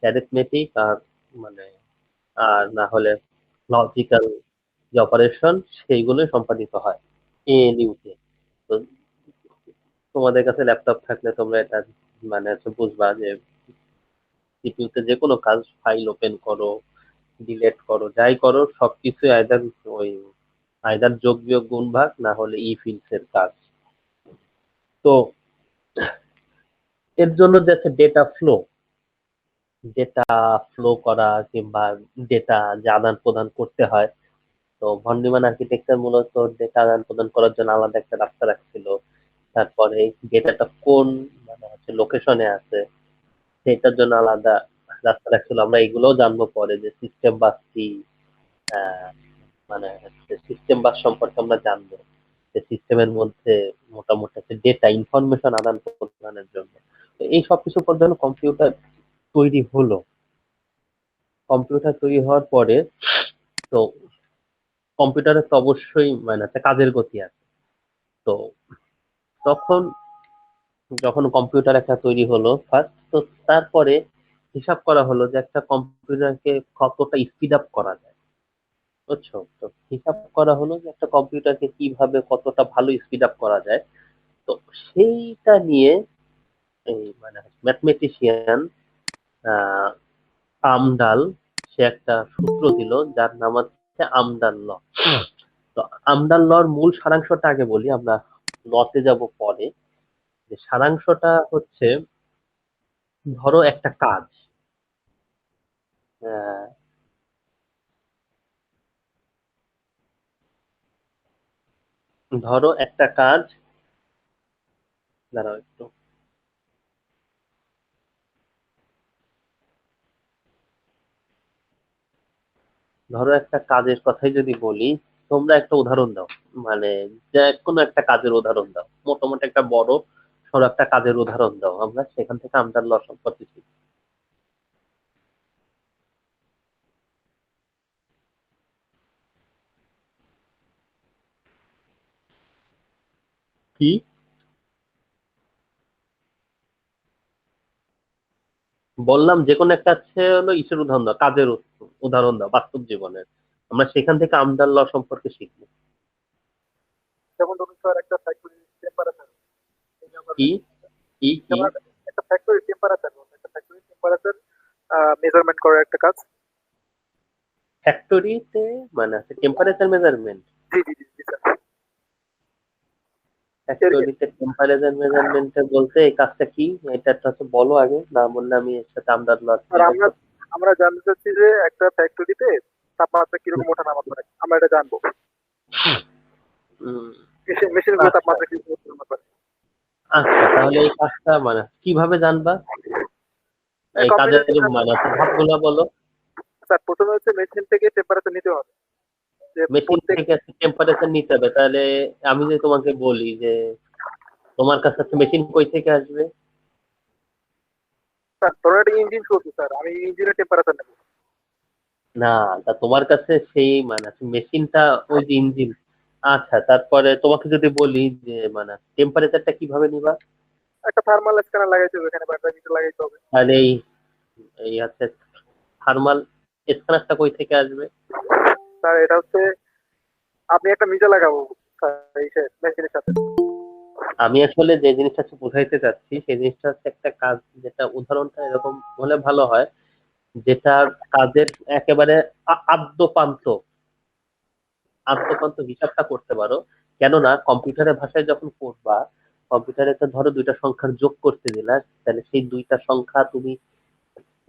Arithmetic আর মানে আর না হলে লজিক্যাল যে অপারেশন সেইগুলোই সম্পাদিত হয় এএলইউ তে। তো তোমাদের কাছে ল্যাপটপ থাকলে তোমরা এটা বুঝবা যে সিপিইউ তে যে কোনো কাজ, ফাইল ওপেন করো, ডিলেট করো, যাই করো, সবকিছু ওই আইদার যোগ বিয়োগ গুণ ভাগ না হলে ই ফিল্ডস এর কাজ। তো এর জন্য যে একটা ডেটা ফ্লো করা কিংবা ডেটা যে আদান প্রদান করতে হয়, তো ভন নিউম্যান আর্কিটেকচার মূলত ডেটা আদান প্রদান করার জন্য আলাদা একটা রাস্তা রাখছিল। তারপরে ডেটাটা কোন লোকেশনে আছে সেটার জন্য আলাদা রাস্তা রাখছিল। আমরা এগুলোও জানবো পরে যে সিস্টেম বাস কি, আহ, সিস্টেম বাস সম্পর্কে আমরা জানবো যে সিস্টেমের মধ্যে মোটামুটি ডেটা ইনফরমেশন আদান প্রদানের জন্য। তো এই সবকিছু পর্যন্ত কম্পিউটার তৈরি হলো। কম্পিউটার তৈরি হওয়ার পরে তো কম্পিউটারে তো অবশ্যই একটা কাজের গতি আছে। তো তখন যখন কম্পিউটার একটা তৈরি হলো ফার্স্ট, তো তারপরে হিসাব করা হলো যে একটা কম্পিউটারকে কতটা স্পিড আপ করা যায়, বুঝছো? তো হিসাব করা হলো যে একটা কম্পিউটারকে কিভাবে কতটা ভালো স্পিড আপ করা যায়। তো সেইটা নিয়ে এই ম্যাথমেটিশিয়ান আমডাল সে একটা সূত্র দিল যার নাম হচ্ছে আমডাল ল। তো আমডাল লর মূল সারাংশটা আগে বলি, আমরা লতে যাব পরে। যে সারাংশটা হচ্ছে, ধরো একটা কাজ, আহ, ধরো একটা কাজ, দাঁড়াও একটু, ধরো একটা কাজের কথাই যদি বলি, তোমরা একটা উদাহরণ দাও, মানে যে কোনো একটা কাজের উদাহরণ দাও, মোটামুটি একটা বড় সড়ো একটা কাজের উদাহরণ দাও, আমরা সেখান থেকে আমদার ল সম্পর্কে শিখি। কি বললাম? যে কোনো একটা হচ্ছে হলো ইসের উদাহরণ দাও, কাজের উদাহরণ দাও বাস্তব জীবনের, আমরা সেখান থেকে আমদার ল সম্পর্কে শিখবো। যেমন ধরুন স্যার একটা ফ্যাক্টরি টেম্পারেচার, কি কি কি যেমন একটা ফ্যাক্টরি টেম্পারেচার, একটা ফ্যাক্টরি টেম্পারেচার মেজারমেন্ট করার একটা কাজ। ফ্যাক্টরিতে আছে টেম্পারেচার মেজারমেন্ট? জি জি জি জি স্যার। ফ্যাক্টরিতে টেম্পারেচার মেজারমেন্ট বলতে এই কাজটা কি? এটা একটা হচ্ছে বলো আগে, না বললে আমি এর সাথে আমদার ল আর ক্লিয়ার আমরা করতে। আমরা জানতে চাচ্ছি যে একটা ফ্যাক্টরিতে তাপমাত্রা কিরকম ওঠানামা করে, আমরা এটা জানবো। উম, মেশিন গুলো আচ্ছা তাপমাত্রা কিরকম ওঠানামা করে। আচ্ছা, তাহলে এই কাজটা কিভাবে জানবা? এই কাজের কম্পিউটার ধাপগুলো বলো। স্যার, প্রথমে হচ্ছে মেশিন থেকে টেম্পারেচার নিতে হবে, যে মেশিন প্রত্যেক। থেকে টেম্পারেচার নিতে হবে, তাহলে আমি যে তোমাকে বলি যে তোমার কাছে মেশিন কই থেকে আসবে? স্যার ধরো একটা ইঞ্জিন চলছে স্যার, আমি ইঞ্জিনের টেম্পারেচার নেবো। না, তা তোমার কাছে সেই মেশিনটা, ওই যে ইঞ্জিন। আচ্ছা, তারপরে তোমাকে যদি বলি যে টেম্পারেচারটা কিভাবে নিবা, একটা থার্মাল স্ক্যানার লাগাইতে হবে, এখানে ব্যাটারি মিটার লাগাইতে হবে। তাহলে এই এই হচ্ছে থার্মাল স্ক্যানারটা কই থেকে আসবে? স্যার এটা হচ্ছে আপনি একটা মিটার লাগাবো স্যার এই মেশিনের সাথে। আমি আসলে যে জিনিসটা বোঝাইতে চাচ্ছি সেই জিনিসটা হচ্ছে একটা কাজ, যেটা উদাহরণটা এরকম হলে ভালো হয়, যেটা কাজের একেবারে আদ্যপান্ত আদ্যপান্ত হিসাবটা করতে পারো। কেননা কম্পিউটারের ভাষায় যখন করবা, কম্পিউটারে তো ধরো দুইটা সংখ্যার যোগ করতে দিলা, তাহলে সেই দুইটা সংখ্যা তুমি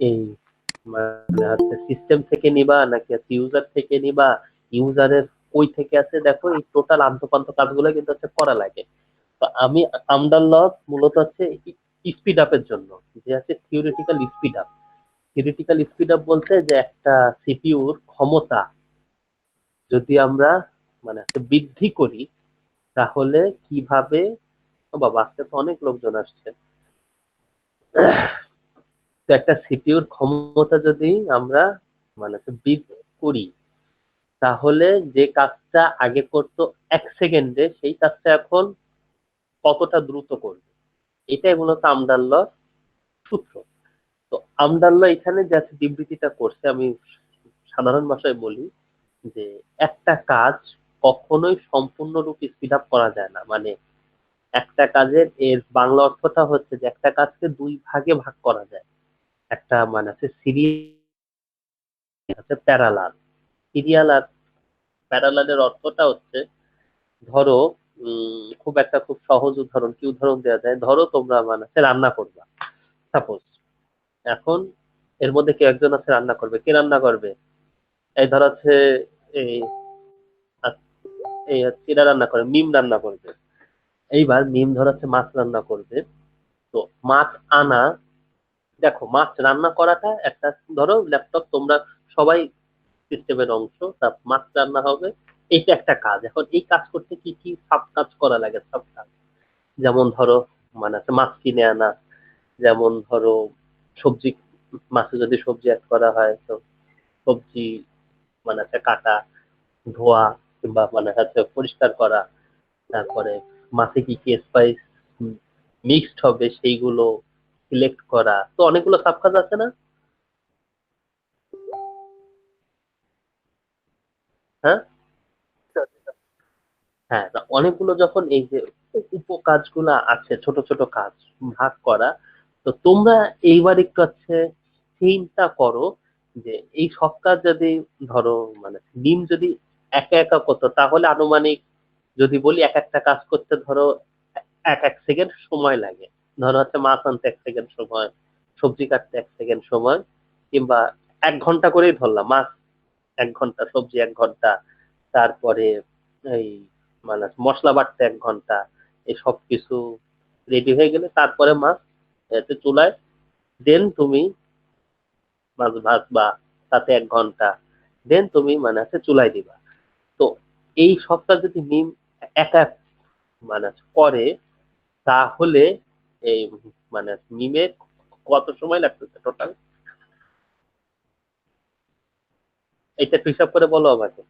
এই সিস্টেম থেকে নিবা নাকি ইউজার থেকে নিবা, ইউজারের কই থেকে আছে, দেখো এই টোটাল আদ্যপান্ত কাজগুলো কিন্তু হচ্ছে করা লাগে। তো আমি আমদার ল মূলত হচ্ছে স্পিড আপের জন্য, যে আছে theoretical speed up. Theoretical speed up বলতে যে একটা সিপিইউর ক্ষমতা যদি আমরা বৃদ্ধি করি, তাহলে কিভাবে, ও বাবা আজকে তো অনেক লোকজন আসছে, তো একটা সিপিইউর ক্ষমতা যদি আমরা বৃদ্ধি করি, তাহলে যে কাজটা আগে করতো 1 সেকেন্ডে সেই কাজটা এখন কতটা দ্রুত করবে, এটাই মূলত আমদার ল সূত্র। তো আমদাল্লা এখানে যে বিবৃতিটা করছে, আমি সাধারণ ভাষায় বলি যে একটা কাজ কখনোই সম্পূর্ণরূপে স্পিড আপ করা যায় না। মানে একটা কাজের এর বাংলা অর্থটা হচ্ছে যে একটা কাজকে দুই ভাগে ভাগ করা যায়। একটা মানে আছে সিরিয়াল, আছে প্যারালাল। সিরিয়াল আর প্যারালালের অর্থটা হচ্ছে, ধরো খুব সহজ উদাহরণ, কি উদাহরণ দেওয়া যায়, ধরো তোমরা মানে আছে রান্না করবা, সাপোজ। এখন এর মধ্যে কেউ একজন আছে রান্না করবে, কে রান্না করবে? এই ধর আছে এই এই এরা রান্না করে, মিম রান্না করবে। এইবার মিম ধর হচ্ছে মাছ রান্না করবে। তো মাছ আনা, দেখো মাছ রান্না করাটা একটা, ধরো ল্যাপটপ তোমরা সবাই সিস্টেমের অংশ, তা মাছ রান্না হবে, এইটা একটা কাজ। এখন এই কাজ করতে কি কি সব কাজ করা লাগে, সব কাজ, যেমন ধরো মানে আছে মাছ কিনে আনা, যেমন ধরো সবজি, মাছে যদি সবজি অ্যাড করা হয় তো সবজি মানে আছে কাটা, ধোয়া, কিংবা মানে হচ্ছে পরিষ্কার করা, তারপরে মাছে কি কি স্পাইস মিক্সড হবে সেইগুলো সিলেক্ট করা, তো অনেকগুলো সাব কাজ আছে না? হ্যাঁ, হ্যাঁ, তা অনেকগুলো যখন এই যে উপকাজগুলা আছে, ছোট ছোট কাজ ভাগ করা, তো তোমরা এইবার একটু হচ্ছে চিন্তা করো যে এই সব কাজ যদি ধরো মানে নিম যদি একা একা করতো, তাহলে আনুমানিক যদি বলি এক একটা কাজ করতে ধরো এক এক সেকেন্ড সময় লাগে। ধরো হচ্ছে মাছ আনতে 1 সেকেন্ড সময়, সবজি কাটতে 1 সেকেন্ড সময়, কিংবা 1 ঘন্টা করেই ধরলাম, মাছ 1 ঘন্টা, সবজি 1 ঘন্টা, তারপরে এই মানে মশলা বাটতে 1 ঘন্টা, এই সব কিছু রেডি হয়ে গেলে তারপরে মাছ এতে চুলায়, দেন তুমি মাছ ভাজবা, তাতে 1 ঘন্টা, দেন তুমি মানে হচ্ছে চুলায় দিবা। তো এই সবটা যদি মিম একা মানে করে, তাহলে এই মানে মিমে কত সময় লাগতেছে টোটাল, এটা একটু হিসাব করে বলো আমাকে।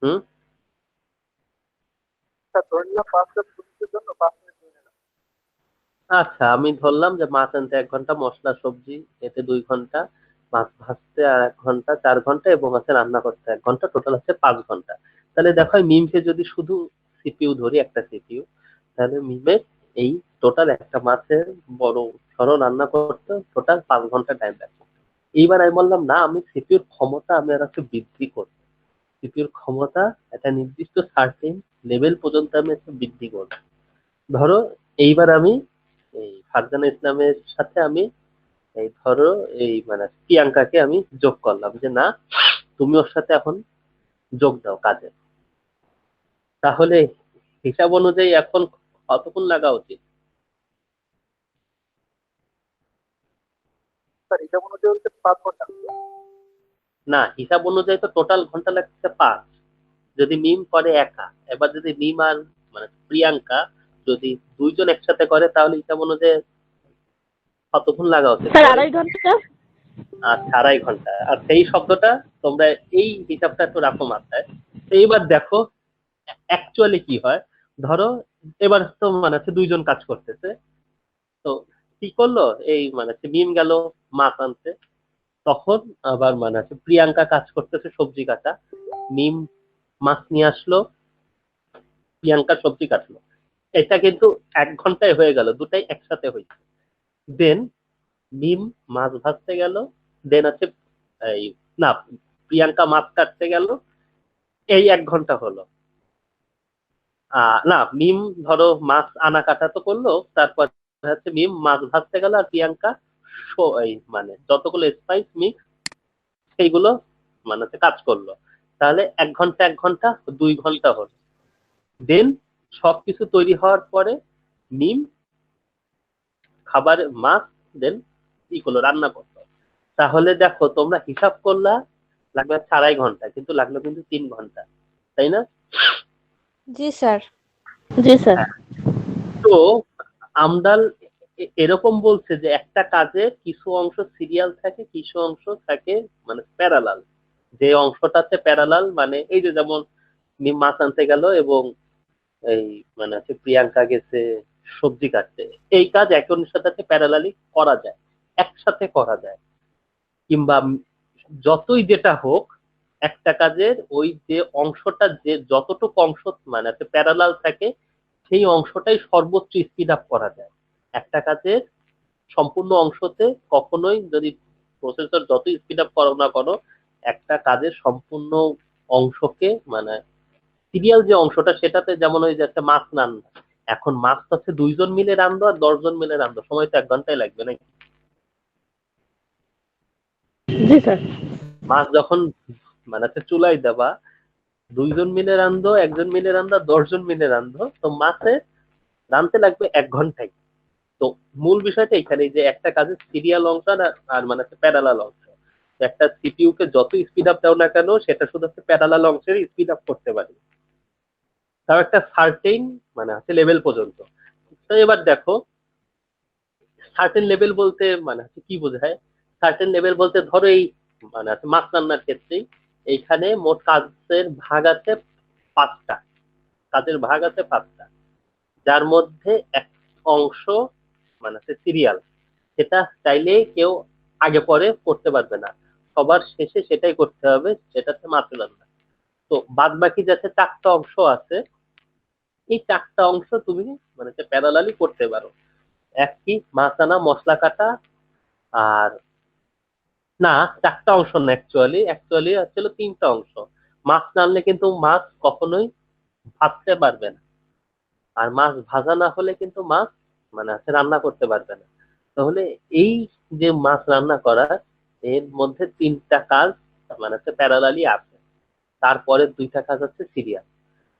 হুম। স্যার ধরে নিলাম 5 টা জন্য 5 মিনিট ধরে নিলাম। আচ্ছা, আমি ধরলাম যে মাছ আনতে 1 ঘন্টা, মশলা সবজি এতে 2 ঘন্টা, মাছ ভাজতে আর 1 ঘন্টা, 4 ঘন্টা, এবং আছে রান্না করতে 1 ঘন্টা, টোটাল হচ্ছে 5 ঘন্টা। তাহলে দেখো মিমকে যদি শুধু সিপিইউ ধরি, একটা সিপিইউ, তাহলে মিমের এই টোটাল একটা মাছের বড় সড়ো রান্না করতে টোটাল 5 ঘন্টা টাইম লাগবে। এইবার আমি বললাম না, আমি সিপিইউর ক্ষমতা আমি আর একটু বৃদ্ধি করব। সিপিইউর ক্ষমতা একটা নির্দিষ্ট সার্টেন লেভেল পর্যন্ত আমি একটু বৃদ্ধি করব। ধরো এইবার আমি এই ফারজানা ইসলামের সাথে আমি এই ধরো এই মানে প্রিয়াঙ্কাকে আমি যোগ করলাম, যে না তুমি ওর সাথে এখন যোগ দাও কাজে। তাহলে হিসাব অনুযায়ী এখন কতক্ষণ লাগা উচিত? স্যার এটা মনে হচ্ছে 5 ঘন্টা। না, হিসাব অনুযায়ী তো টোটাল ঘন্টা লাগছে 5, যদি মিম করে একা। এবার যদি মিম আর মানে প্রিয়াঙ্কা যদি দুইজন একসাথে করে, তাহলে হিসাব অনুযায়ী কতক্ষণ লাগা উচিত স্যার বলেন? 2.5 ঘন্টা। আচ্ছা, 2.5 ঘন্টা। আর সেই শব্দটা তোমরা এই হিসাবটা একটু রাখো মাথায়। তো এইবার দেখো অ্যাকচুয়ালি কি হয়। ধরো এবার তো মানে হচ্ছে দুইজন কাজ করতেছে, তো কি করলো, এই মানে হচ্ছে মিম গেল মাছ আনতে, তখন আবার মানে হচ্ছে প্রিয়াঙ্কা কাজ করতেছে সবজি কাটা, মিম মাছ নিয়ে আসলো, প্রিয়াঙ্কা সবজি কাটলো। এটা কিন্তু 1 ঘন্টায় হয়ে গেল, দুটাই একসাথে হয়েছে। দেন মিম মাছ ভাজতে গেল, দেন আছে এই না, প্রিয়াঙ্কা মাছ কাটতে গেল, এই 1 ঘন্টা হলো। না, মিম ধরো মাছ আনা কাটা তো করলো, তারপর হচ্ছে মিম মাছ ভাজতে গেল, আর প্রিয়াঙ্কা এই মানে যতগুলো স্পাইস মিক্স সেইগুলো মানে হচ্ছে কাজ করলো। তাহলে 1 ঘন্টা 1 ঘন্টা 2 ঘন্টা হলো। দেন সবকিছু তৈরি হওয়ার পরে মিম খাবার মাছ দেন ই করলো, রান্না করলো। তাহলে দেখো তোমরা হিসাব করলা লাগবে 2.5 ঘন্টা, কিন্তু লাগলো কিন্তু 3 ঘন্টা, তাই না? জি স্যার। জি স্যার। হ্যাঁ। তো আমদাল এরকম বলছে যে একটা কাজে কিছু অংশ সিরিয়াল থাকে, কিছু অংশ থাকে মানে প্যারালাল। যে অংশটাতে প্যারালাল মানে এই যে যেমন মিম মাছ আনতে গেল, এবং এই মানে হচ্ছে প্রিয়াঙ্কা গেছে সবজি কাটতে। এই কাজ একে অন্যের সাথে প্যারালালি করা যায়, একসাথে করা যায়। কিংবা যতই যেটা হোক, একটা কাজের ওই যে অংশটা যে যতটুকু অংশ মানে প্যারালাল থাকে, সেই অংশটাই সর্বোচ্চ স্পিড আপ করা যায়। একটা কাজের সম্পূর্ণ অংশতে কখনোই, যদি প্রসেসর যতই স্পিড আপ করো না করো, একটা কাজের সম্পূর্ণ অংশকে মানে সিরিয়াল যে অংশটা সেটাতে, যেমন ওই যে একটা মাছ রান্না, এখন মাছ হচ্ছে 2 জন মিলে রান্ধো আর 10 জন মিলে রান্ধো, সময় তো 1 ঘন্টাই লাগবে নাকি? জি স্যার। মাছ যখন মানে চুলাই দেবা, 2 জন মিলে রান্ধো, 1 জন মিলে রান্ধো, 10 জন মিলে রান্ধো, তো মাছে রাঁধতে লাগবে 1 ঘন্টায়। তো মূল বিষয়টা এখানে যে একটা কাজের সিরিয়াল অংশ আর মানে প্যারালাল অংশ। একটা সিপিইউ কে যত স্পিড আপ দাও না কেন, সেটা শুধু প্যারালাল অংশের স্পিড আপ করতে পারে, তাও একটা সার্টেন মানে লেভেল পর্যন্ত। তো এবার দেখো, সার্টেন লেভেল বলতে মানে কি বোঝায়? সার্টেন লেভেল বলতে ধরো এই মানে মাছ রান্নার ক্ষেত্রেই এইখানে মোট কাজের ভাগ আছে 5টা। কাজের ভাগ আছে 5টা, যার মধ্যে এক অংশ মানে সিরিয়াল, সেটা চাইলে কেউ আগে পরে করতে পারবে না, সবার শেষে সেটাই করতে হবে, সেটাতে মাছ রান্না। তো বাদ বাকি যাতে 4টা অংশ আছে, এই 4টা অংশ তুমি মানে প্যারালালি করতে পারো। এক কি, মাছ আনা, মশলা কাটা, আর না, 4টা অংশ না, অ্যাকচুয়ালি হচ্ছিল 3টা অংশ। মাছ রানলে কিন্তু মাছ কখনোই ভাজতে পারবে না, আর মাছ ভাজা না হলে কিন্তু মাছ মানে রান্না করতে পারবে না। তাহলে এই যে মাছ রান্না করা, এর মধ্যে 3টা কাজ মানে প্যারালালি আছে, তারপরে 2টা কাজ হচ্ছে সিরিয়াল।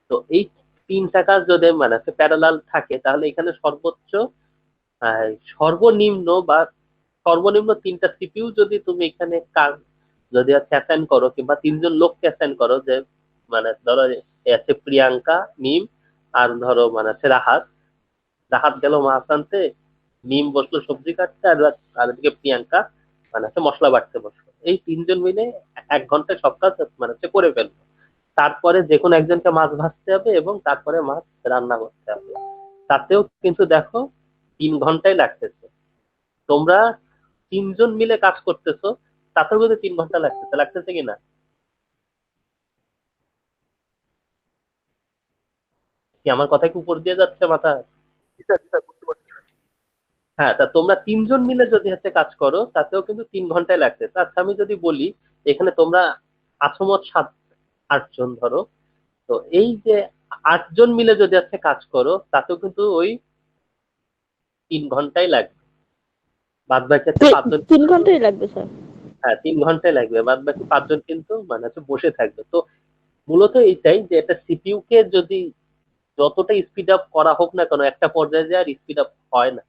তো এই 3টা কাজ যদি মানে প্যারালাল থাকে, তাহলে এখানে সর্বোচ্চ সর্বনিম্ন বা সর্বনিম্ন 3টা সিপিইউ যদি তুমি এখানে কাজ যদি অ্যাসাইন করো, কিংবা 3জন লোককে অ্যাসাইন করো, যে মানে ধরো আছে প্রিয়াঙ্কা, মিম, আর ধরো মানে রাহাত। রাহাত গেল মাছ আনতে, মিম বসলো সবজি কাটতে, আর এদিকে প্রিয়াঙ্কা মানে মশলা বাটতে বসলো। এই 3জন মিলে 1 ঘন্টায় সব কাজ মানে করে ফেলবে। তারপরে যে কোনো একজনকে মাছ ভাজতে হবে এবং তারপরে মাছ রান্না করতে হবে। তাতেও কিন্তু দেখো 3 ঘন্টাই লাগতেছে। তোমরা 3জন মিলে কাজ করতেছো, তাতেও কিন্তু 3 ঘন্টা লাগতেছে কিনা? কি আমার কথা কি উপর দিয়ে যাচ্ছে মাথা? জি স্যার, জি স্যার, বুঝতে পারছি। হ্যাঁ, তা তোমরা 3জন মিলে যদি কাজ করো, তাতেও কিন্তু 3 ঘন্টায় লাগতেছে। আচ্ছা, আমি যদি বলি এখানে তোমরা আছো মোট 8জন ধরো, তো এই যে 8জন মিলে যদি কাজ করো, তাতেও কিন্তু ওই 3 ঘন্টাই লাগবে। বাদ বাকি 5জন। 3 ঘন্টাই লাগবে স্যার। হ্যাঁ, 3 ঘন্টায় লাগবে, বাদ বাকি 5জন কিন্তু মানে বসে থাকবে। তো মূলত এইটাই যে একটা সিপিইউ কে যদি যতটা স্পিড আপ করা হোক না কেন, একটা পর্যায়ে যে আর স্পিড আপ হয় না,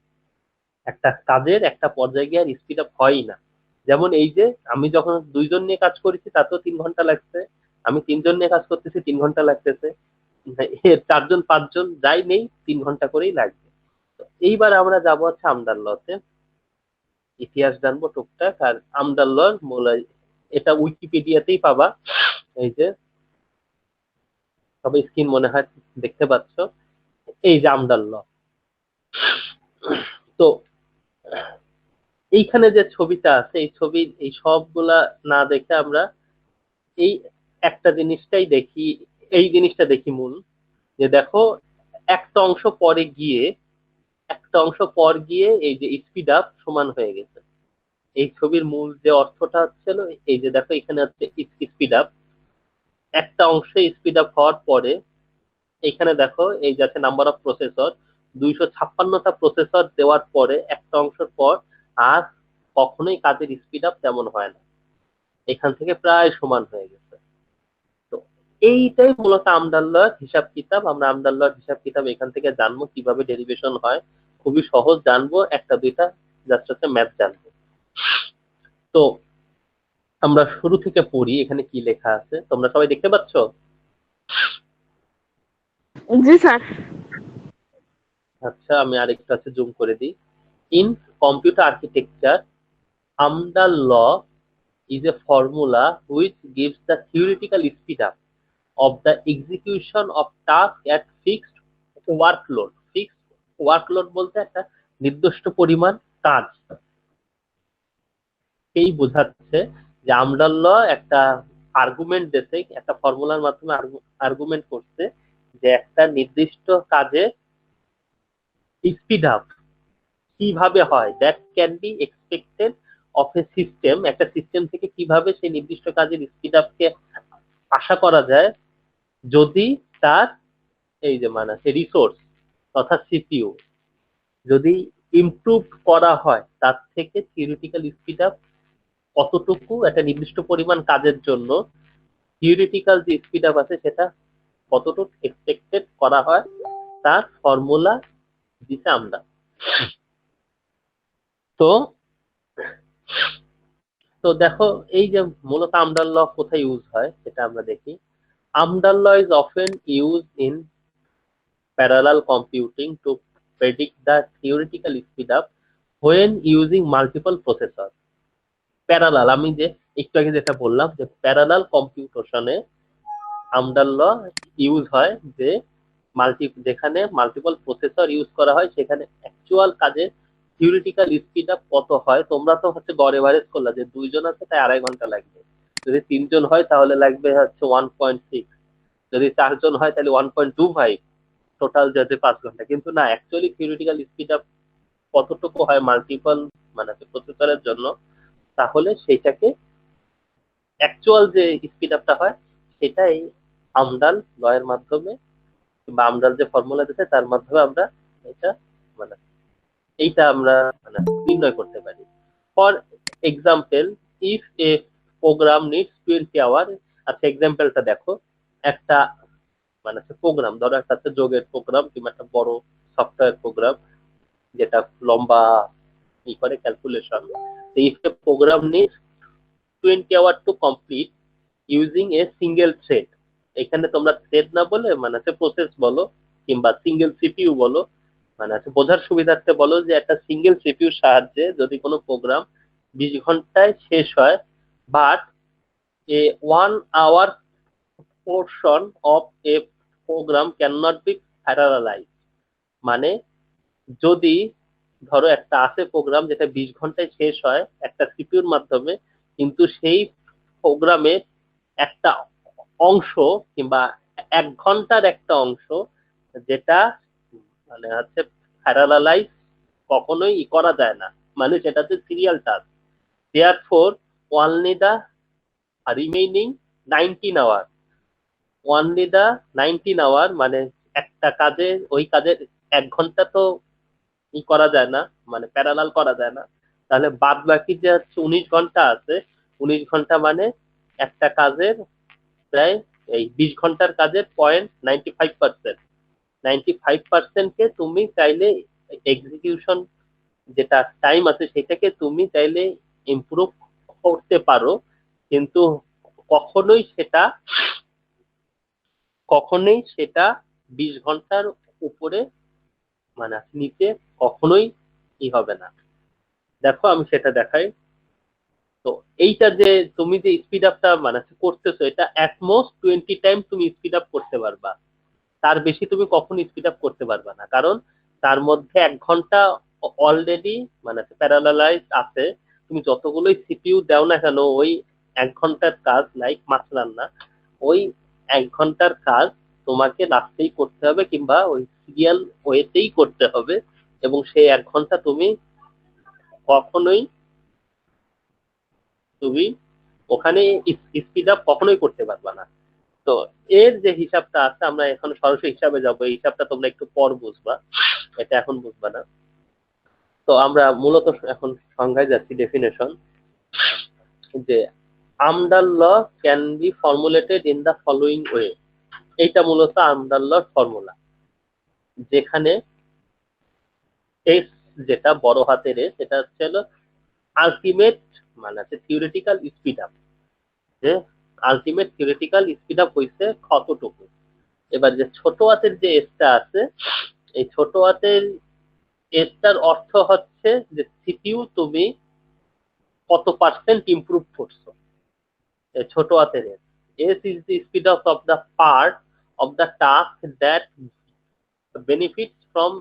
একটা কাজের একটা পর্যায়ে গিয়ে আর স্পিড আপ হয়ই না। যেমন এই যে আমি যখন 2জন নিয়ে কাজ করেছি, তাতেও 3 ঘন্টা লাগছে, আমি 3জন নিয়ে কাজ করতেছি 3 ঘন্টা লাগতেছে, 4জন 5জন যাই নেই 3 ঘন্টা করেই লাগবে। তো এইবার আমরা যাবো আমদার লতে, ইতিহাস জানবো টুকটাক। আর আমদার লর মূল এটা উইকিপিডিয়াতেই পাবা। এই যে সবাই স্ক্রিন মনে হয় দেখতে পাচ্ছ, এই যে আমদার ল। তো এইখানে যে ছবিটা আছে, এই ছবির এই সবগুলা না দেখে আমরা এই একটা জিনিসটাই দেখি, এই জিনিসটা দেখি মূল, যে দেখো একটা অংশ পরে গিয়ে, একটা অংশ পর গিয়ে এই যে স্পিড আপ সমান হয়ে গেছে। এই ছবির মূল যে অর্থটা হচ্ছিল, এই যে দেখো এখানে হচ্ছে স্পিড আপ, একটা অংশে স্পিড আপ হওয়ার পরে এখানে দেখো এই যে আছে নাম্বার অফ প্রসেসর, 256টা প্রসেসর দেওয়ার পরে একটা অংশের পর আর কখনোই কাজের স্পিড আপ তেমন হয় না, এখান থেকে প্রায় সমান হয়ে গেছে। তো এইটাই মূলত আমদাল্লার হিসাব কিতাব। আমরা আমদাল্লার হিসাব কিতাব এখান থেকে জানবো কিভাবে ডেরিভেশন হয়, খুবই সহজ জানবো, একটা দুইটা জাস্ট হচ্ছে ম্যাথ জানবো। তো আমরা শুরু থেকে পড়ি, এখানে কি লেখা আছে তোমরা সবাই দেখতে পাচ্ছ? জি স্যার। আচ্ছা, আমি আরেকটু জুম করে দিই। In computer architecture, Amdahl's law is a formula which gives the theoretical speed up of the execution of tasks at fixed workload. Fixed workload বলতে একটা নির্দিষ্ট পরিমাণ কাজ এই বোঝাচ্ছে যে আমডাল ল একটা আর্গুমেন্ট দিতে, একটা ফর্মুলার মাধ্যমে আর্গুমেন্ট করছে যে একটা নির্দিষ্ট কাজে স্পিড আপ কিভাবে হয়, that can be expected of a system. একটা সিস্টেম থেকে কিভাবে সেই নির্দিষ্ট কাজের স্পিড আপকে আশা করা যায় যদি তার এই যে মানে রিসোর্স তথা সিপিইউ যদি ইমপ্রুভ করা হয়, তার থেকে থিওরিটিক্যাল স্পিড আপ কতটুকু একটা নির্দিষ্ট পরিমাণ কাজের জন্য থিওরিটিক্যাল যে স্পিড আপ আছে সেটা কতটুকু এক্সপেক্টেড করা হয়, তার ফর্মুলা দিতে আমরা। তো তো দেখো এই যে মূলত আমডাল ল কোথায় ইউজ হয় সেটা আমরা দেখি। Amdahl law is often used in parallel computing to predict the theoretical speed up when using multiple processor। Parallel, আমি যে একটু আগে যেটা বললাম যে প্যারালাল কম্পিউটেশনে আমডাল ল ইউজ হয়, যে যেখানে মাল্টিপল প্রসেসর ইউজ করা হয় সেখানে অ্যাকচুয়াল কাজের থিওরিটিক্যাল স্পিড আপ কত হয়। তোমরা তো হচ্ছে গড় এভারেজ করলা যে 2 জন আছে তাই 2.5 ঘন্টা লাগবে, যদি 3 জন হয় তাহলে লাগবে হচ্ছে 1.6, যদি 4 জন হয় তাহলে 1.25, টোটাল যাতে 5 ঘন্টা। কিন্তু না, অ্যাকচুয়ালি থিওরিটিক্যাল স্পিড আপ কতটুকু হয় মাল্টিপল মানে প্রসেসরের জন্য, তাহলে সেটাকে অ্যাকচুয়াল যে স্পিড আপটা হয় সেটা এই আমডাল ল এর মাধ্যমে বা আমডাল যে ফর্মুলা দিতে তার মাধ্যমে আমরা এটা মানে এইটা আমরা মানে নির্ণয় করতে পারি। For example, if a program needs 20 hour, আচ্ছা এক্সাম্পলটা দেখো, একটা মানে প্রোগ্রাম, ধরো একটা যোগের প্রোগ্রাম কিংবা একটা বড় সফটওয়্যার প্রোগ্রাম যেটা লম্বা ই করে calculation. If a program needs 20 hour to complete using a single thread, এখানে তোমরা থ্রেড না বলে মানে প্রসেস বলো কিংবা সিঙ্গেল সিপিইউ বলো, মানে বোঝার সুবিধার্থে বলো যে একটা সিঙ্গেল সিপিইউর সাহায্যে যদি কোনো প্রোগ্রাম 20 ঘন্টায় শেষ হয়, but a 1 hour portion of a program can not be parallelize. মানে যদি ধরো একটা আছে প্রোগ্রাম যেটা 20 ঘন্টায় শেষ হয় একটা সিপিইউর মাধ্যমে, কিন্তু সেই প্রোগ্রামের একটা অংশ কিংবা 1 ঘন্টার একটা অংশ যেটা মানে হচ্ছে প্যারালালাইজ কখনোই করা যায় না, মানে সেটাতে serial task. Therefore only the remaining 19 hour, only the 19 hour মানে একটা কাজে ওই কাজের 1 ঘন্টা তো করা যায় না, মানে প্যারালাল করা যায় না, তাহলে বাদ বাকি যে 19 ঘন্টা আছে, 19 ঘন্টা মানে একটা কাজের প্রায় এই 20 ঘন্টার কাজের 0.95%, 95%কে তুমি চাইলে এক্সিকিউশন যেটা টাইম আছে সেটাকে তুমি চাইলে ইমপ্রুভ করতে পারো, কিন্তু কখনোই সেটা কখনোই সেটা 20 ঘন্টার উপরে মানে নিচে কখনোই হবে না। দেখো আমি সেটা দেখাই। তো এইটা যে তুমি যে স্পিড আপটা মানে করতেছো, এটা অ্যাটমোস্ট 20 টাইম তুমি স্পিড আপ করতে পারবা, তার বেশি তুমি কখনো স্পিড আপ করতে পারবা না, কারণ তার মধ্যে 1 ঘন্টা অলরেডি মানে প্যারালালাইজ আছে। তুমি যতগুলোই সিপিইউ দাও না কেন, ওই 1 ঘন্টার কাজ লাইক মাছ রান্না, ওই 1 ঘন্টার কাজ তোমাকে রাস্তেই করতে হবে কিংবা ওই সিরিয়াল ওয়েতেই করতে হবে, এবং সেই 1 ঘন্টা তুমি কখনোই তুমি ওখানে স্পিড আপ কখনোই করতে পারবা না। তো এর যে হিসাবটা আছে, আমরা এখন সরাসরি হিসাবে যাবো, এই হিসাবটা তোমরা একটু পর বুঝবা, এটা এখন বুঝবা না। তো আমরা মূলত এখন সংজ্ঞায় যাচ্ছি, ডেফিনেশন, যে Amdahl law can be formulated in the following way. এইটা মূলত আমডাল লর ফর্মুলা, যেখানে এস যেটা বড় হাতের এস, সেটা হচ্ছে হলো আলটিমেট মানে হচ্ছে থিওরিটিক্যাল স্পিড আপ, যে আলটিমেট থিওরিটিক্যাল স্পিড আপ হইছে কতটুকু। এবার যে ছোট হাতের যে এসটা আছে, এই ছোট হাতের এসটার অর্থ হচ্ছে যে সিপিইউ তুমি কত পার্সেন্ট ইমপ্রুভ করছো। ছোট হাতের S, S is the speed of the part of the task that benefits from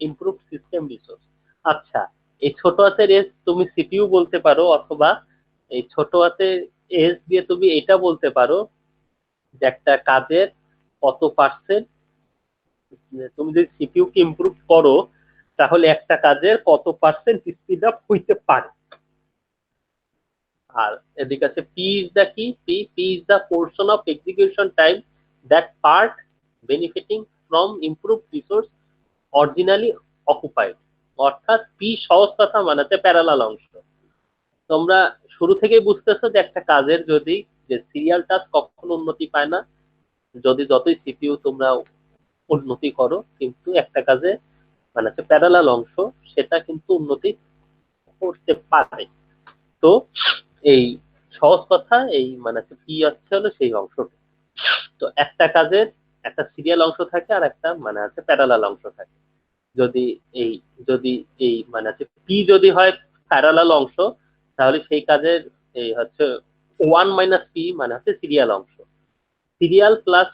improve system resource. আচ্ছা, এই ছোট হাতের এস তুমি সিপিইউ বলতে পারো, অথবা এই ছোট হাতের এস দিয়ে তুমি এটা বলতে পারো যে একটা কাজের কত পার্সেন্ট, তুমি যদি সিপিইউ কে ইমপ্রুভ করো তাহলে একটা কাজের কত পার্সেন্ট স্পিড আপ হইতে পারে। আর এদিকে আছে পি ইজ দা কি, P is the portion of execution time that part benefiting from improve resource originally occupied. অর্থাৎ পি সহজ কথা মানাতে প্যারালাল অংশ। তোমরা শুরু থেকেই বুঝতেছো যে একটা কাজের যদি যে সিরিয়াল টাস্ক কখনো উন্নতি পায় না, যদি যতই সিপিইউ তোমরা উন্নতি করো, কিন্তু একটা কাজে মানে প্যারালাল অংশ সেটা কিন্তু উন্নতি করতে পারে। তো এই সহজ কথা এই মানে পি হচ্ছে হলো সেই অংশটা। তো একটা কাজের একটা সিরিয়াল অংশ থাকে আর একটা মানে আছে প্যারালাল অংশ থাকে। যদি এই যদি এই মানে আছে পি যদি হয় প্যারালাল অংশ, তাহলে সেই কাজের এই হচ্ছে ওয়ান মাইনাস পি মানে হচ্ছে সিরিয়াল অংশ। Serial plus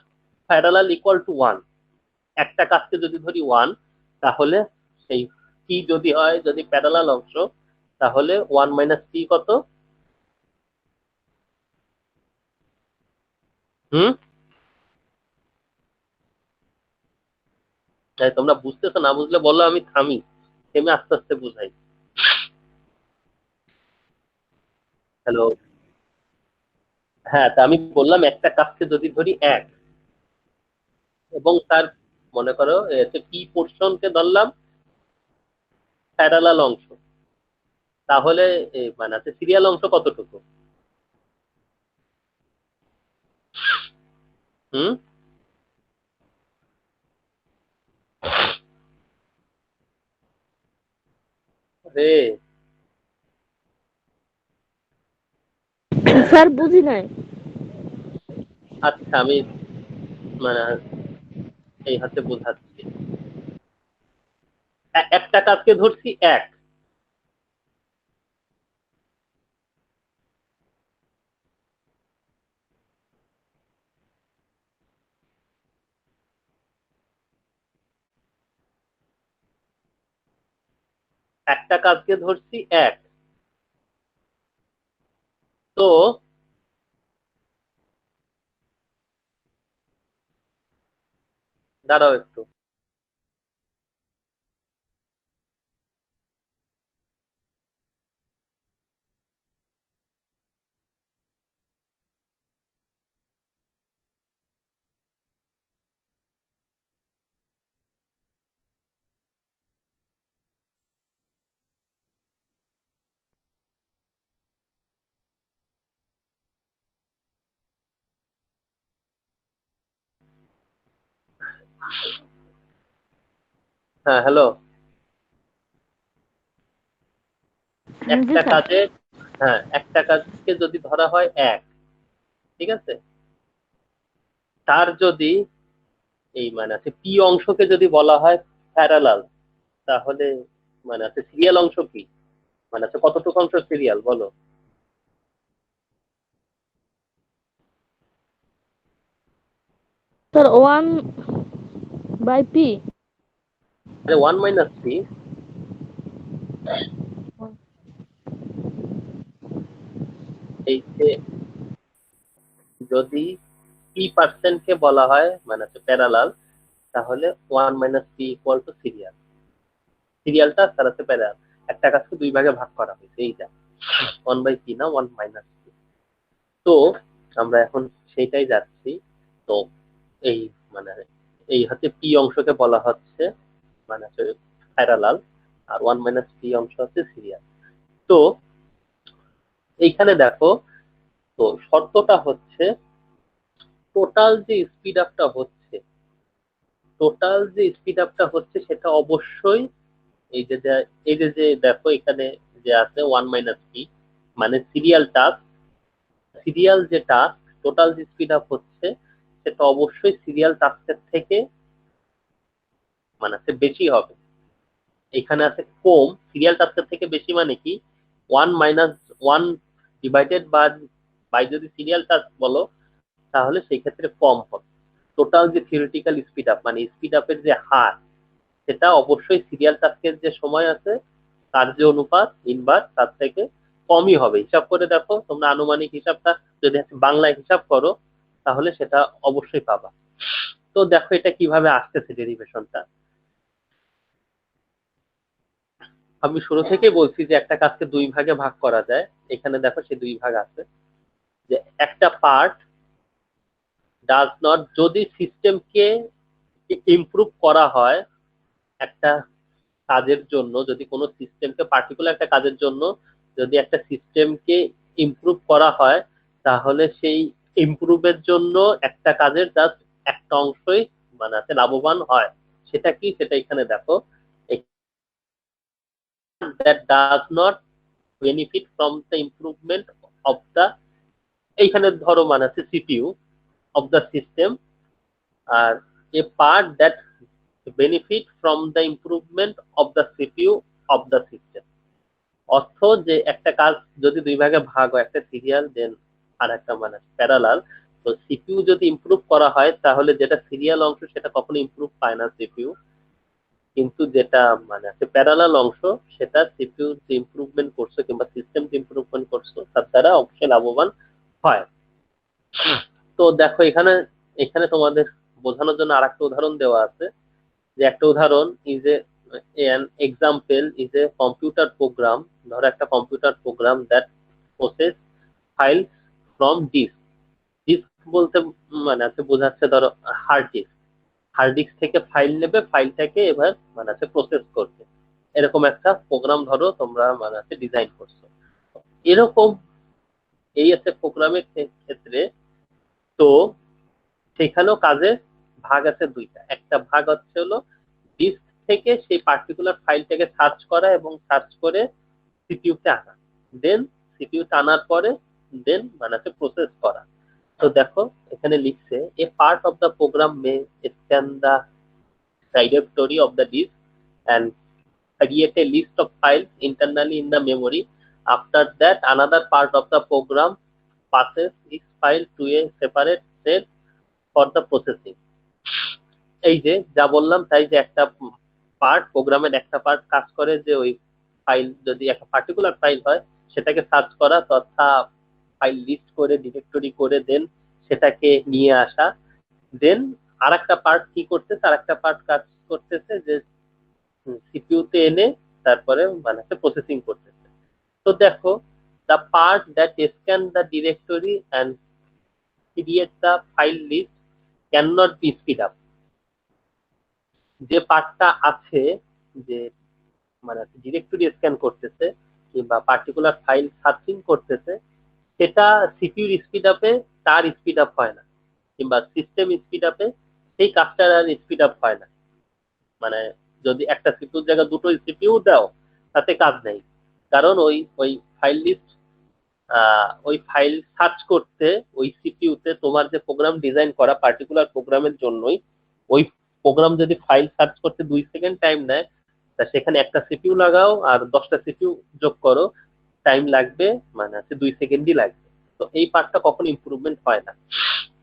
parallel equal to one. একটা কাজকে যদি ধরি ওয়ান, তাহলে সেই পি যদি হয় যদি প্যারালাল অংশ, তাহলে ওয়ান মাইনাস পি কত? হুম, তাই তোমরা বুঝতেছো, না বুঝলে বলো, আমি থামি, থেমে আস্তে আস্তে বুঝাই। হ্যালো। হ্যাঁ, তা আমি বললাম একটা কাজকে যদি ধরি এক, এবং তার মনে করো পি পোর্শনকে ধরলাম প্যারালাল অংশ, তাহলে মানে আছে সিরিয়াল অংশ কতটুকু? হুম। রে, স্যার বুঝি নাই। আচ্ছা আমি মানে এই হাতে বোঝাচ্ছি। একটা কাজকে ধরছি এক, একটা কাজকে ধরছি এক। তো দাঁড়াও একটু। হ্যাঁ, হ্যালো। জি একটা স্যার। কাজে, হ্যাঁ একটা কাজকে যদি ধরা হয় এক, ঠিক আছে, তার যদি এই মানে আছে পি অংশকে যদি বলা হয় প্যারালাল, তাহলে মানে আছে সিরিয়াল অংশ কি, মানে আছে কতটুকু অংশ সিরিয়াল বলো? Sir one by P. আরে ওয়ান মাইনাস পি। এই যে যদি পি পার্সেন্ট কে বলা হয় মানে আছে প্যারালাল, তাহলে one minus P equal to serial. সিরিয়ালটা তার আছে প্যারালাল। একটা কাজকে দুই ভাগে ভাগ করা হয়েছে, এইটা ওয়ান বাই পি না ওয়ান মাইনাস পি। তো আমরা এখন সেইটাই যাচ্ছি। তো এই মানে এই হচ্ছে পি অংশকে বলা হচ্ছে মানে হচ্ছে প্যারালাল, আর ওয়ান মাইনাস পি অংশ হচ্ছে সিরিয়াল। তো এইখানে দেখো, তো শর্তটা হচ্ছে টোটাল যে স্পিড আপটা হচ্ছে, টোটাল যে স্পিড আপটা হচ্ছে সেটা অবশ্যই এই যে এই যে যে দেখো এখানে যে আছে ওয়ান মাইনাস পি মানে সিরিয়াল টাস্ক, সিরিয়াল যে টাস্ক টোটাল যে স্পিড আপ হচ্ছে সেটা অবশ্যই সিরিয়াল টাস্কের থেকে মানে বেশি হবে। এখানে আছে কম, সিরিয়াল টাস্কের থেকে বেশি মানে কি, one minus one divided by যদি সিরিয়াল টাস্ক বলো তাহলে সেই ক্ষেত্রে কম হবে। টোটাল যে থিওরিটিক্যাল স্পিড আপ মানে স্পিড আপের যে হার, সেটা অবশ্যই সিরিয়াল টাস্কের যে সময় আছে তার যে অনুপাত ইনভার্স তার থেকে কমই হবে। হিসাব করে দেখো তোমরা, আনুমানিক হিসাবটা যদি বাংলায় হিসাব করো তাহলে সেটা অবশ্যই পাবা। তো দেখো এটা কিভাবে আসতেছে ডেরিভেশনটা। আমি শুরু থেকেই বলছি যে একটা কাজকে দুই ভাগে ভাগ করা যায়। এখানে দেখো সে দুই ভাগ আছে, যে একটা পার্ট ডাজ নট, যদি সিস্টেমকে ইমপ্রুভ করা হয় একটা কাজের জন্য, যদি কোনো সিস্টেমকে পার্টিকুলার একটা কাজের জন্য যদি একটা সিস্টেমকে ইমপ্রুভ করা হয়, তাহলে সেই ইমপ্রুভের জন্য একটা কাজের জাস্ট একটা অংশই মানে আছে লাভবান হয়। সেটা কি, সেটা এখানে দেখো, that does not benefit from the improvement of the, এইখানে ধরো মানে আছে সিপিইউ of the system, আর a part that benefit from the improvement of the CPU of the system। অর্থ যে একটা কাজ যদি দুই ভাগে ভাগ হয়, একটা সিরিয়াল দেন আর একটা মানে প্যারালাল, তো সিপিইউ যদি ইমপ্রুভ করা হয় তাহলে যেটা সিরিয়াল অংশ সেটা কখনো ইমপ্রুভ পায় না সিপিইউ, কিন্তু যেটা মানে আছে প্যারালাল অংশ সেটা সিপিইউ যে ইমপ্রুভমেন্ট করছে কিংবা সিস্টেম যে ইমপ্রুভমেন্ট করছে তার দ্বারা অবশ্যই লাভবান হয়। তো দেখো এখানে এখানে তোমাদের বোঝানোর জন্য আরেকটা উদাহরণ দেওয়া আছে, যে একটা উদাহরণ is an example is a computer program। ধরো একটা computer program that process file from disk. Disk বলতে মানে আছে বোঝাচ্ছে ধরো হার্ড ডিস্ক, হার্ড ডিস্ক থেকে ফাইল নেবে, ফাইলটাকে এবার মানে আছে প্রসেস করবে। এরকম একটা প্রোগ্রাম ধরো তোমরা মানে আছে ডিজাইন করছো। এরকম এই আছে প্রোগ্রামের ক্ষেত্রে। তো সেখানেও কাজের ভাগ আছে দুইটা। একটা ভাগ হচ্ছে হলো ডিস্ক থেকে সেই পার্টিকুলার ফাইলটাকে সার্চ করা এবং সার্চ করে সিপিইউতে আনা, দেন সিপিইউতে আনার পরে দেন মানে আছে প্রসেস করা। তো দেখো এখানে লিখছে a part of the program may scan the directory of the disk and create a list of files internally in the memory. After that, another part of the program passes each file to a separate cell for the processing। এই যে যা বললাম তাই, যে একটা part, প্রোগ্রামের একটা part কাজ করে যে ওই ফাইল যদি একটা পার্টিকুলার ফাইল হয় সেটাকে সার্চ করা তথা ফাইল লিস্ট করে ডিরেক্টরি করে দেন সেটাকে নিয়ে আসা। দেন আর একটা পার্ট কি করতেছে, আর একটা পার্ট কাজ করতেছে যে সিপিইউতে এনে তারপরে মানে প্রসেসিং করতেছে। তো দেখো the part that scan the directory and create the file list can not be speed up. যে পার্টটা আছে যে মানে ডিরেক্টরি স্ক্যান করতেছে কিংবা পার্টিকুলার ফাইল সার্চিং করতেছে, সেটা সিপিইউর স্পিড আপে তার স্পিড আপ হয় না, কিংবা সিস্টেম স্পিড আপে সেই কাজটার আর স্পিড আপ হয় না। মানে যদি একটা সিপিইউর জায়গায় দুটো সিপিইউ দাও তাতে কাজ নেই, কারণ ওই ওই ফাইল লিস্ট ওই ফাইল সার্চ করতে ওই সিপিইউতে তোমার যে প্রোগ্রাম ডিজাইন করা পার্টিকুলার প্রোগ্রামের জন্যই, ওই প্রোগ্রাম যদি ফাইল সার্চ করতে 2 সেকেন্ড টাইম নেয়, তা সেখানে একটা সিপিইউ লাগাও আর 10টা সিপিইউ যোগ করো, টাইম লাগবে মানে আছে 2 সেকেন্ডই লাগবে। তো এই পার্টটা কখনো ইমপ্রুভমেন্ট হয় না।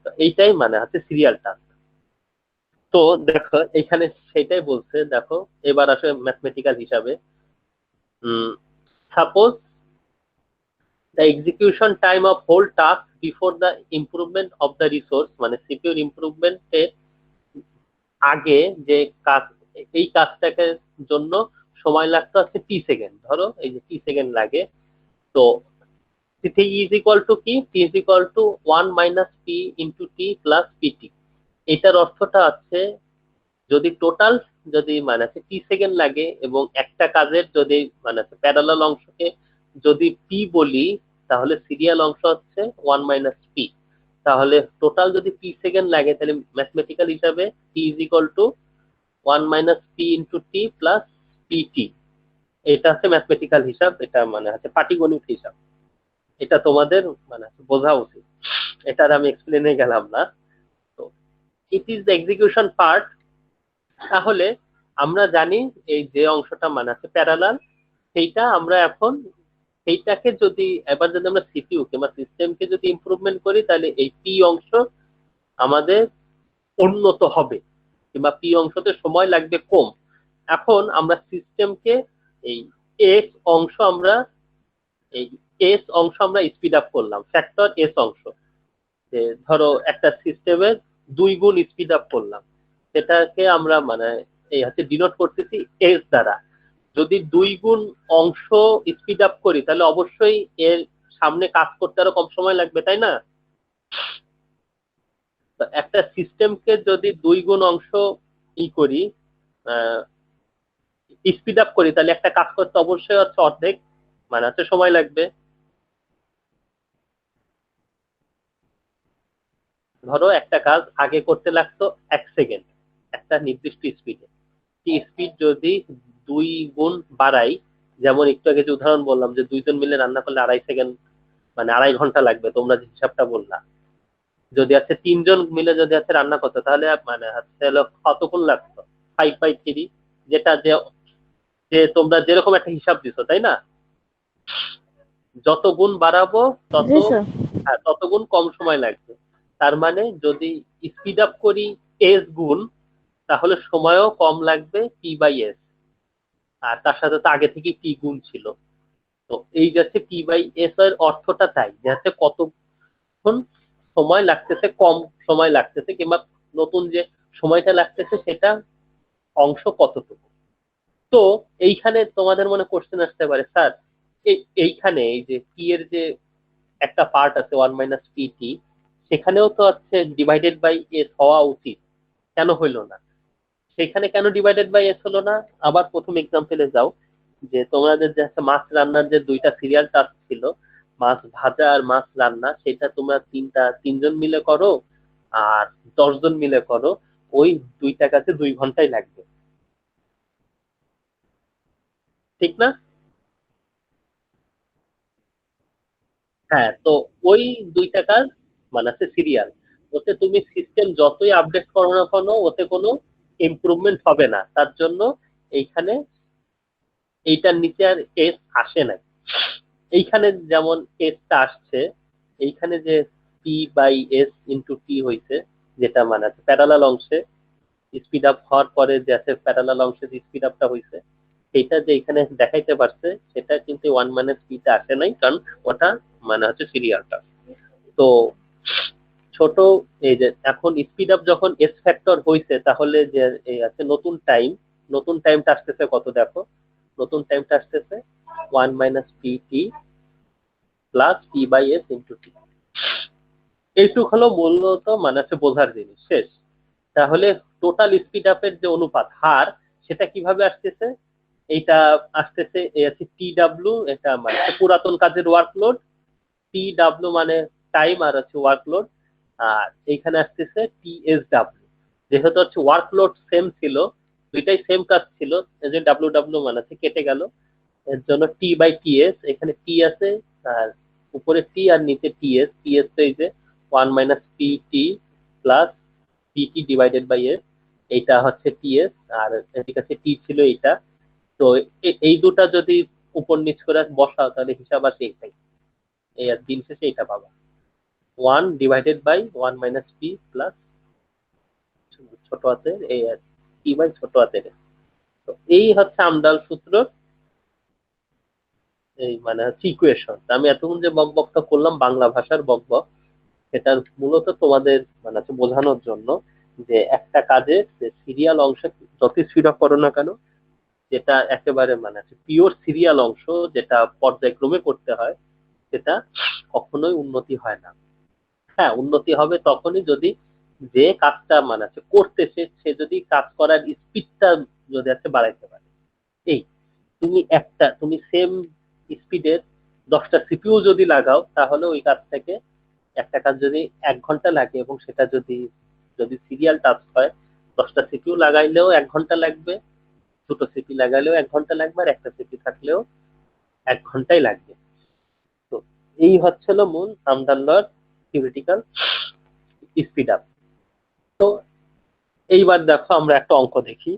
তো এইটাই মানে হচ্ছে সিরিয়াল টাস্ক। তো দেখো এখানে সেটাই বলছে। দেখো এবার আসলে ম্যাথমেটিক্যাল হিসাবে, suppose the execution time of whole task before the improvement of the resource, মানে সিপিইউর ইমপ্রুভমেন্ট এর আগে যে কাজ, এই কাজটাকে জন্য সময় লাগতো হচ্ছে টি সেকেন্ড, ধরো এই যে টি সেকেন্ড লাগে। তো টি ইজ ইকুয়াল টু কি, T is equal to 1 minus P into T plus PT. এটার অর্থটা হচ্ছে যদি টোটাল যদি মানে টি সেকেন্ড লাগে এবং একটা কাজের যদি মানে প্যারালাল অংশকে যদি পি বলি, তাহলে সিরিয়াল অংশ হচ্ছে 1 মাইনাস পি। তাহলে টোটাল যদি পি সেকেন্ড লাগে তাহলে ম্যাথমেটিক্যাল হিসাবে T is equal to 1 minus P into T plus PT. এটা হচ্ছে ম্যাথমেটিক্যাল হিসাব, এটা মানে হচ্ছে পাটিগণিত হিসাব। এটা তোমাদের মানে বোঝা উচিত, এটার আমি এক্সপ্লেনে গেলাম না। তো it is the execution part. তাহলে আমরা জানি এই যে অংশটা মানে আছে প্যারালাল, সেইটা আমরা এখন সেইটাকে যদি এবার যদি আমরা সিপিইউ কিংবা সিস্টেমকে যদি ইমপ্রুভমেন্ট করি তাহলে এই পি অংশ আমাদের উন্নত হবে কিংবা পি অংশতে সময় লাগবে কম। এখন আমরা সিস্টেমকে এই এস অংশ আমরা এই এস অংশ আমরা স্পিড আপ করলাম, ফ্যাক্টর এস অংশ, যে ধরো একটা সিস্টেমের 2 গুণ স্পিড আপ করলাম, সেটাকে আমরা মানে এই হচ্ছে ডিনোট করতেছি এস দ্বারা। যদি 2 গুণ অংশ স্পিড আপ করি তাহলে অবশ্যই এর সামনে কাজ করতে আরো কম সময় লাগবে, তাই না? তো একটা সিস্টেমকে যদি 2 গুণ অংশ ই করি, স্পিড আপ করি, তাহলে একটা কাজ করতে অবশ্যই হচ্ছে অর্ধেক মানে হচ্ছে সময় লাগবে। ধরো একটা কাজ আগে করতে লাগতো 1 সেকেন্ড একটা নির্দিষ্ট স্পিডে, স্পিড যদি 2 গুণ বাড়াই, যেমন একটু আগে যে উদাহরণ বললাম যে 2 জন মিলে রান্না করলে 2.5 সেকেন্ড মানে 2.5 ঘন্টা লাগবে, তোমরা যে হিসাবটা বললা, যদি আছে 3 জন মিলে যদি আছে রান্না করতো তাহলে মানে হচ্ছে কতক্ষণ লাগতো? 5/3, যেটা যে যে তোমরা যেরকম একটা হিসাব দিছো, তাই না? যত গুণ বাড়াবো তত, জি স্যার। হ্যাঁ, তত গুণ কম সময় লাগবে। তার মানে যদি স্পিড আপ করি এস গুণ, তাহলে সময়ও কম লাগবে P/S, আর তার সাথে তো আগে থেকে টি গুণ ছিল। তো এই যাচ্ছে P/S এর অর্থটা তাই যে হচ্ছে কতক্ষণ সময় লাগতেছে, কম সময় লাগতেছে, কিংবা নতুন যে সময়টা লাগতেছে সেটা অংশ কতটুকু। তো এইখানে তোমাদের মনে কোশ্চেন আসতে পারে, স্যার এইখানে এই যে পি এর যে একটা পার্ট আছে 1 - pt, সেখানেও তো হচ্ছে ডিভাইডেড বাই এস হওয়া উচিত, কেন হইলো না? সেখানে কেন ডিভাইডেড বাই এস হলো না? আবার প্রথম এক্সাম্পলে যাও, যে তোমাদের যে একটা মাছ রান্নার যে 2টা সিরিয়াল টাস্ক ছিল, মাছ ভাজা আর মাছ রান্না, সেটা তোমরা 3জন মিলে করো আর 10 জন মিলে করো, ওই 2টা কাজে 2 ঘন্টাই লাগবে, ঠিক না? হ্যাঁ, তো ওই 2টা কাজ মানে হচ্ছে সিরিয়াল, ওতে তুমি সিস্টেম যতই আপডেট করো না কেন ওতে কোনো ইমপ্রুভমেন্ট হবে না, তার জন্য এইখানে এইটার নিচে আর এস আসে না। এইখানে যেমন এসটা আসছে, এইখানে যে P/S × T হয়েছে, যেটা মানে আছে প্যারালাল অংশে স্পিড আপ হওয়ার পরে যে আছে প্যারালাল অংশে যে স্পিড আপটা হয়েছে, সেটা যে এখানে দেখাইতে পারছে, সেটা কিন্তু 1 - P তে আসে নাই, কারণ ওটা মানে হচ্ছে সিরিয়ালটা। তো ছোট এই যে এখন স্পিড আপ যখন এস ফ্যাক্টর হয়েছে, তাহলে যে এই আছে নতুন টাইমটা আসতেছে কত দেখো, নতুন টাইমটা আসতেছে 1 - Pt প্লাস P/S × T। এইটুক হলো মূলত মানে হচ্ছে বোঝার জিনিস, শেষ। তাহলে টোটাল স্পিড আপের যে অনুপাত হার, সেটা কিভাবে আসতেছে? এইটা আসতেছে টি ডাব্লিউ, এটা মানে পুরাতন কাজের ওয়ার্কলোড, টি ডাব্লিউ মানে টাইম আর হচ্ছে ওয়ার্কলোড, আর এইখানে আসতেছে TSW, যেহেতু হচ্ছে ওয়ার্কলোড সেম ছিল, দুইটাই সেম কাজ ছিল, এই যে ডাব্লিউ মানে হচ্ছে কেটে গেল, এর জন্য T/TS, এখানে টি আছে আর উপরে টি আর নিচে টিএস তো এই যে 1 - PT plus PT divided by S, এইটা হচ্ছে টিএস, আর এদিকে আছে টি ছিল এইটা। তো এই দুটা যদি উপর নিচ করে বসাও তাহলে হিসাব আছে এইটাই, এই আর দিন শেষে এটা পাবা 1/1 - P প্লাস ছোট হাতের এই আর T/, ছোট হাতের। তো এই হচ্ছে আমদাল সূত্র, এই মানে হচ্ছে ইকুয়েশন। আমি এতক্ষণ যে বকবকটা করলাম বাংলা ভাষার বকবক, সেটা মূলত তোমাদের মানে হচ্ছে বোঝানোর জন্য যে একটা কাজে যে সিরিয়াল অংশ যত স্পিড আপ করো না কেন, যেটা একেবারে মানে হচ্ছে পিওর সিরিয়াল অংশ, যেটা পর্যায়ক্রমে করতে হয়, সেটা কখনোই উন্নতি হয় না। হ্যাঁ, উন্নতি হবে তখনই যদি যে কাজটা মানে হচ্ছে করতেছে সে যদি কাজ করার স্পিডটা যদি আছে বাড়াইতে পারে। এই তুমি সেম স্পিডের 10টা সিপিইউ যদি লাগাও, তাহলে ওই কাজ থেকে একটা কাজ যদি 1 ঘন্টা লাগে, এবং সেটা যদি যদি সিরিয়াল টাস্ক হয়, 10টা সিপিইউ লাগাইলেও 1 ঘন্টা লাগবে, দুটো সিপি লাগাইলেও 1 ঘন্টা লাগবে, আর একটা সিপি থাকলেও 1 ঘন্টাই লাগবে। তো এই হচ্ছিল মূল আমদাল্লার থিওরিটিক্যাল স্পিড আপ। তো এইবার দেখো আমরা একটা অঙ্ক দেখি,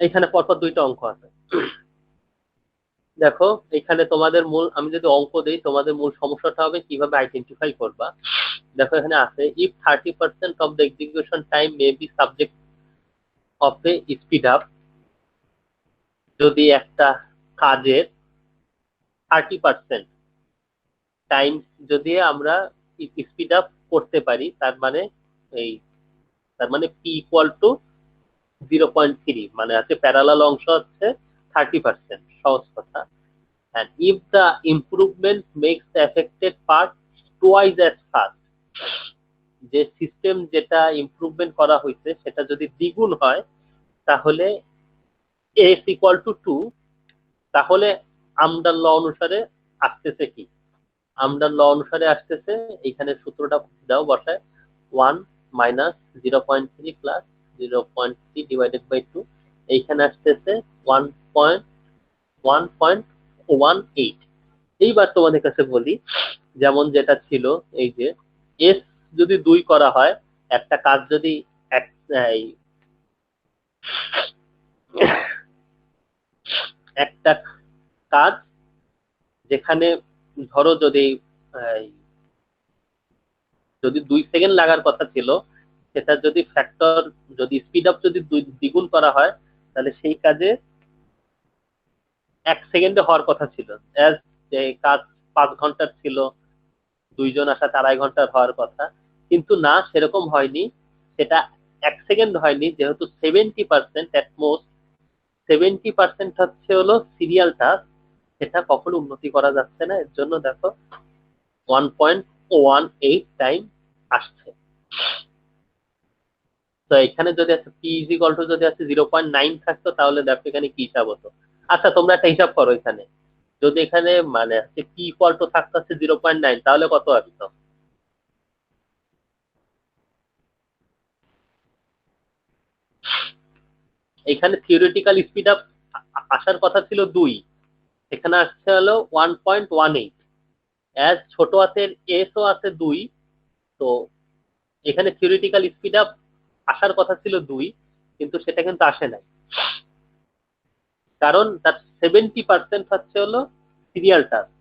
এখানে পরপর 2টা অঙ্ক আছে। দেখো এখানে তোমাদের মূল, আমি যদি অঙ্ক দেই তোমাদের মূল সমস্যাটা হবে কিভাবে আইডেন্টিফাই করবা। দেখো এখানে আছে if 30% of the execution time may be subject of A speed up যদি একটা কাজের 30% টাইম যদি আমরা স্পিড আপ করতে পারি, তার মানে এই পি ইকুয়াল টু 0.3, মানে আছে প্যারালাল অংশ হচ্ছে 30%, সহজ কথা। and if the improvement makes the affected part twice as fast, যে সিস্টেম যেটা ইমপ্রুভমেন্ট করা হয়েছে সেটা যদি দ্বিগুণ হয় তাহলে s ইকুয়াল টু 2, তাহলে আমডার ল অনুসারে আসতেছে কি? আমডার ল অনুসারে আসতেছে, এখানে সূত্রটা দাও বসায় 1 মাইনাস 0.3 প্লাস 0.3 ডিভাইডেড বাই 2, এইখানে আসতেছে 1.18। এইবার তোমাদের কাছে বলি, যেমন যেটা ছিল, এই যে এস যদি 2 করা হয়, একটা কাজ যদি একটা কাজ যেখানে ধরো যদি 2 সেকেন্ড লাগার কথা ছিল, সেটা যদি ফ্যাক্টর যদি স্পিড আপ যদি দ্বিগুণ করা হয়, তাহলে সেই কাজে 1 সেকেন্ডে হওয়ার কথা ছিল। অ্যাজ যে কাজ 5 ঘন্টার ছিল, 2 জন আসা 2.5 ঘন্টার হওয়ার কথা, কিন্তু না, সেরকম হয়নি। সেটা 1 সেকেন্ড হয়নি, যেহেতু 70% এট মোস্ট 70% হচ্ছে হলো সিরিয়াল টাস্ক, সেটা কখনো উন্নতি করা যাচ্ছে না। এর জন্য দেখো 1.18 টাইম আসছে। তো এখানে যদি আছে পি ইজ ইকুয়াল টু যদি আছে 0.9 থাকতো, তাহলে দেখো এখানে কি হিসাব হতো। আচ্ছা, তোমরা একটা হিসাব করো, এখানে যদি এখানে মানে পি ইকুয়াল টু থাকতো হচ্ছে 0.9, তাহলে কত আসতো? এখানে থিওরিটিক্যাল স্পিড আপ আসার কথা ছিল 2, এখানে আসছে হলো 1.18। অ্যাজ ছোট হাতের এস ও আছে 2, তো এখানে থিওরিটিক্যাল স্পিড আপ আসার কথা ছিল 2, কিন্তু সেটা কিন্তু আসে নাই, কারণ তার 70% হচ্ছে হলো সিরিয়াল টাস্ক,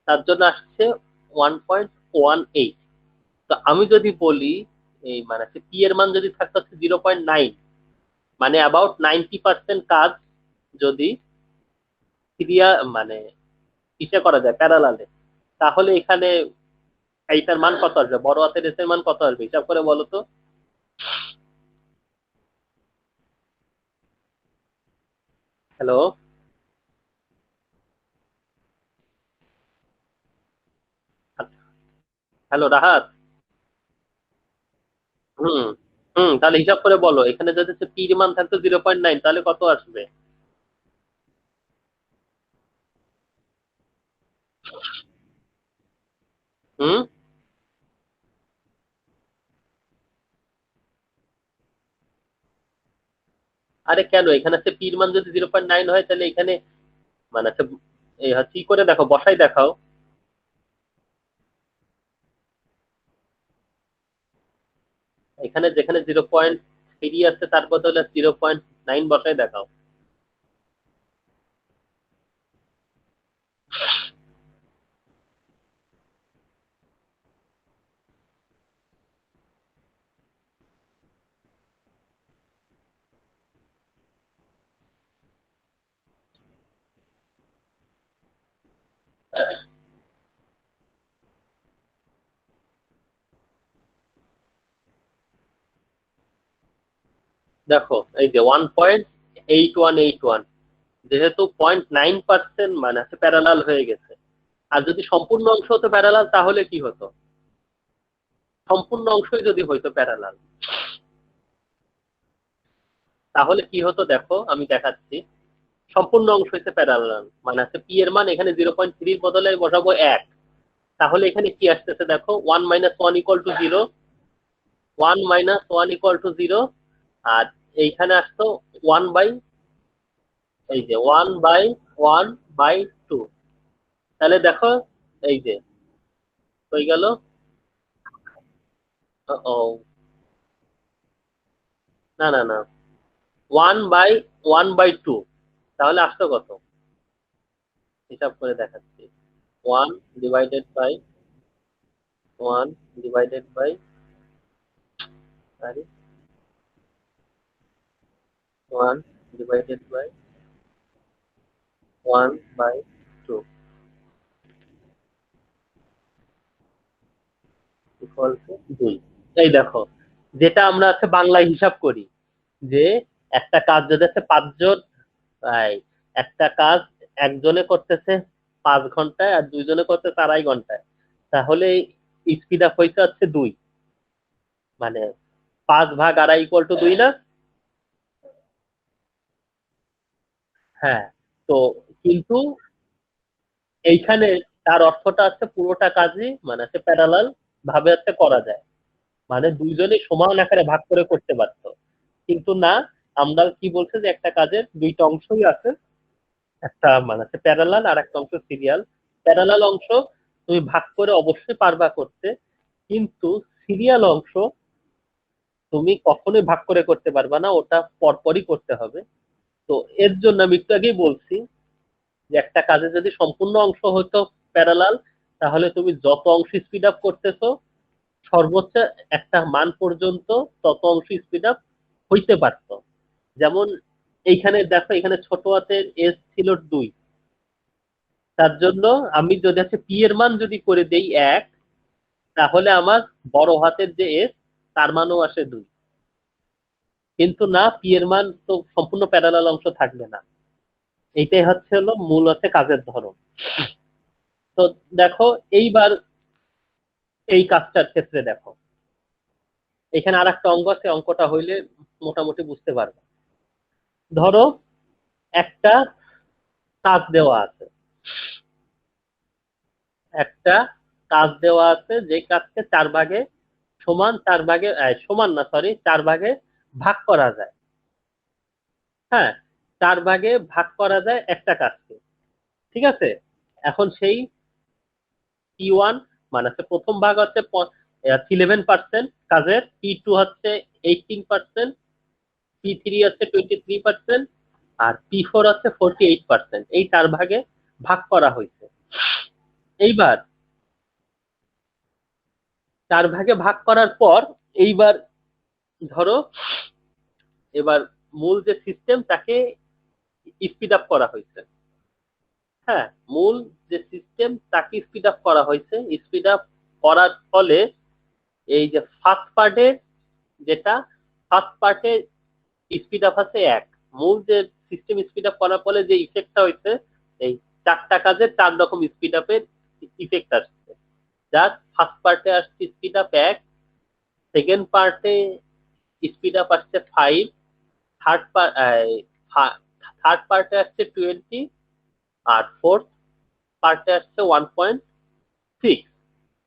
তার জন্য আসছে 1.18। তো আমি যদি বলি এই মানে পি এর মান যদি থাকতো হচ্ছে 0.9, মানে অ্যাবাউট 90% কাজ যদি সিরিয়া মানে ইসে করা যায় প্যারালালে, তাহলে এখানে এইটার মান কত আসবে? বড় হাতের এস এর মান কত আসবে হিসাব করে বলো তো। Hello, hello Rahat. হুম, হুম, তাহলে হিসাব করে বলো, এখানে যদি পি এর মান থাকতো 0.9, তাহলে কত আসবে? হুম, আরে কেন, এখানে পি এর মান যদি 0.9 হয়, তাহলে এখানে মানে কি করে দেখো, বসাই দেখাও। এখানে যেখানে 0.3 আছে তার বদলে 0.9 বসাই দেখাও। দেখো এই যে 1.8181, যেহেতু 0.9% মানে প্যারালাল হয়ে গেছে। আর যদি সম্পূর্ণ অংশ হতো প্যারালাল, তাহলে কি হতো? সম্পূর্ণ অংশই যদি হইতো প্যারালাল, তাহলে কি হতো দেখো, আমি দেখাচ্ছি। সম্পূর্ণ অংশ হচ্ছে প্যারালাল, মানে পি এর মান এখানে 0.3 বদলে বসাবো 1, তাহলে এখানে কি আসতেছে দেখো, 1 - 1 = 0, 1 - 1 = 0। আর এইখানে আসতো 1 বাই, এই যে 1/1/2, তাহলে দেখো এই যে হয়ে গেল। ও, না না না, 1/1/2, তাহলে আসতো কত? হিসাব করে দেখাচ্ছি। 1 / 1 / 3, 1 divided by 1/2 ইকুয়াল টু 2। এই দেখো, যেটা আমরা আছে বাংলায় হিসাব করি যে একটা কাজ যদি আছে 5 জন, একটা কাজ একজনে করতেছে 5 ঘন্টায় আর দুইজনে করতেছে 2.5 ঘন্টায়, তাহলে স্পিড আপ হইতে হচ্ছে 2, মানে 5/2.5 ইকুয়াল টু 2 না? হ্যাঁ। তো কিন্তু এইখানে তার অর্থটা আছে পুরোটা কাজই মানে হচ্ছে প্যারালাল ভাবে হচ্ছে করা যায়, মানে দুইজনে সমান আকারে ভাগ করে করতে পারতো। কিন্তু না, আমরা কি বলছে যে একটা কাজের দুইটা অংশই আছে, একটা মানে হচ্ছে প্যারালাল আর একটা অংশ সিরিয়াল। প্যারালাল অংশ তুমি ভাগ করে অবশ্যই পারবা করতে, কিন্তু সিরিয়াল অংশ তুমি কখনোই ভাগ করে করতে পারবা না, ওটা পরপরই করতে হবে। তো এর জন্য আমি একটু আগেই বলছি যে একটা কাজে যদি সম্পূর্ণ অংশ হতো প্যারালাল, তাহলে তুমি যত অংশ স্পিড আপ করতেছো সর্বোচ্চ একটা মান পর্যন্ত তত অংশ স্পিড আপ হইতে পারত। যেমন এইখানে দেখো, এখানে ছোট হাতের এস ছিল 2, তার জন্য আমি যদি আছে পি এর মান যদি করে দেই 1, তাহলে আমার বড় হাতের যে এস তার মানও আসে 2। কিন্তু না, পি এর মান তো সম্পূর্ণ প্যারালাল অংশ থাকবে না। এইটাই হচ্ছে হলো মূল হচ্ছে কাজের ধরন। তো দেখো এইবার এই কাজটার ক্ষেত্রে দেখো, এখানে আর একটা অঙ্ক আছে, অঙ্কটা হইলে মোটামুটি বুঝতে পারবে। ধরো একটা কাজ দেওয়া আছে, একটা কাজ দেওয়া আছে যে কাজকে 4 ভাগে সমান 4 ভাগে সমান না, সরি, 4 ভাগে ভাগ করা যায়। হ্যাঁ, 4 ভাগে ভাগ করা যায় একটা কাজকে, ঠিক আছে? এখন সেই P1 মানে হচ্ছে প্রথম ভাগ হচ্ছে 11% কাজের, P2 হচ্ছে 18%, P3 হচ্ছে 23%, আর P4 হচ্ছে 48%। এই 4 ভাগে ভাগ করা হয়েছে। এইবার 4 ভাগে ভাগ করার পর এইবার ধরো এবার মূল যে সিস্টেম তাকে স্পিড আপ করা হয়েছে। হ্যাঁ, মূল যে সিস্টেম তাকে স্পিড আপ করা হয়েছে। স্পিড আপ করার ফলে এই যে ফার্স্ট পার্টে, যেটা ফার্স্ট পার্টে স্পিড আপ আছে 1, মূল যে সিস্টেম স্পিড আপ করার ফলে যে ইফেক্টটা হয়েছে, এই 4টা কাজে 4 রকম স্পিড আপের ইফেক্ট আসছে। যার ফার্স্ট পার্টে আসছে স্পিড আপ 1, সেকেন্ড পার্টে স্পিড আপ আসছে 5, থার্ড থার্ড পার্টে আসছে 20, আর ফোর্থ পার্টে আসছে 1.6।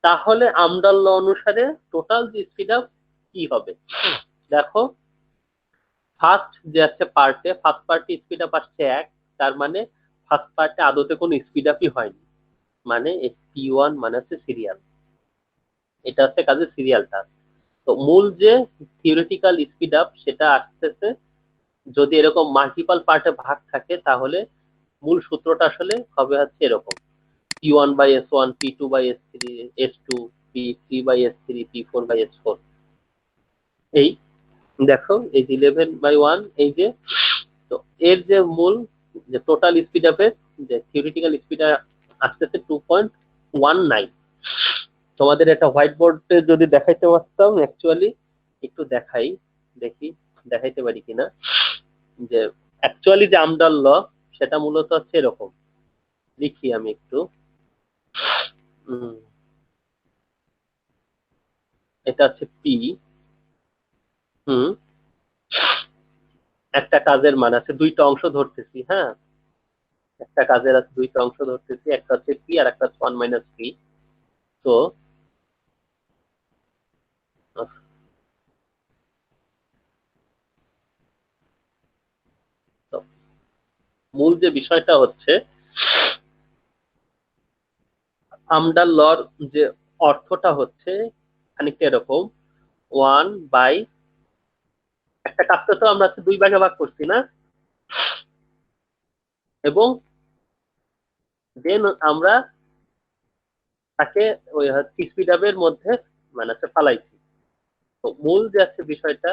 তাহলে আমদার ল অনুসারে টোটাল যে স্পিড আপ কি হবে দেখো। ফার্স্ট যে আছে পার্টে, ফার্স্ট পার্টে স্পিড আপ আসছে 1, তার মানে ফার্স্ট পার্টে আদতে কোনো স্পিড আপই হয়নি, মানে P1 মানে হচ্ছে সিরিয়াল, এটা হচ্ছে কাজের সিরিয়ালটা। তো মূল যে থিওরিটিক্যাল স্পিড আপ সেটা আসতেছে যদি এরকম মাল্টিপল পার্টে ভাগ থাকে, তাহলে মূল সূত্রটা আসলে হবে হচ্ছে এরকম: P1/S1, P2/S3, S2, P3/S3, P4/S4। এই দেখো, এই 11/1, এই যে, তো এর যে মূল যে টোটাল স্পিড আপের যে থিওরিটিক্যাল স্পিড আসতেছে 2.19। তোমাদের এটা হোয়াইট বোর্ডে যদি দেখাইতে পারতাম, অ্যাকচুয়ালি একটু দেখাই, দেখি দেখাইতে পারি কিনা, যে অ্যাকচুয়ালি যে আমদার ল সেটা মূলত হচ্ছে এরকম। লিখি আমি একটু। এটা হচ্ছে পি। হুম একটা কাজের মান আছে দুইটা অংশ ধরতেছি। হ্যাঁ, একটা কাজের আছে দুইটা অংশ ধরতেছি, একটা হচ্ছে পি আর একটা হচ্ছে 1 - p। তো তো মূল যে বিষয়টা হচ্ছে আমদার লর যে অর্থটা হচ্ছে খানিকটা এরকম: 1 বাই, একটা কাজটা তো আমরা 2 ভাগে ভাগ করছি না, এবং দেন আমরা তাকে ওই স্পিড আপের মধ্যে মানে ফালাইছি। তো মূল যে আছে বিষয়টা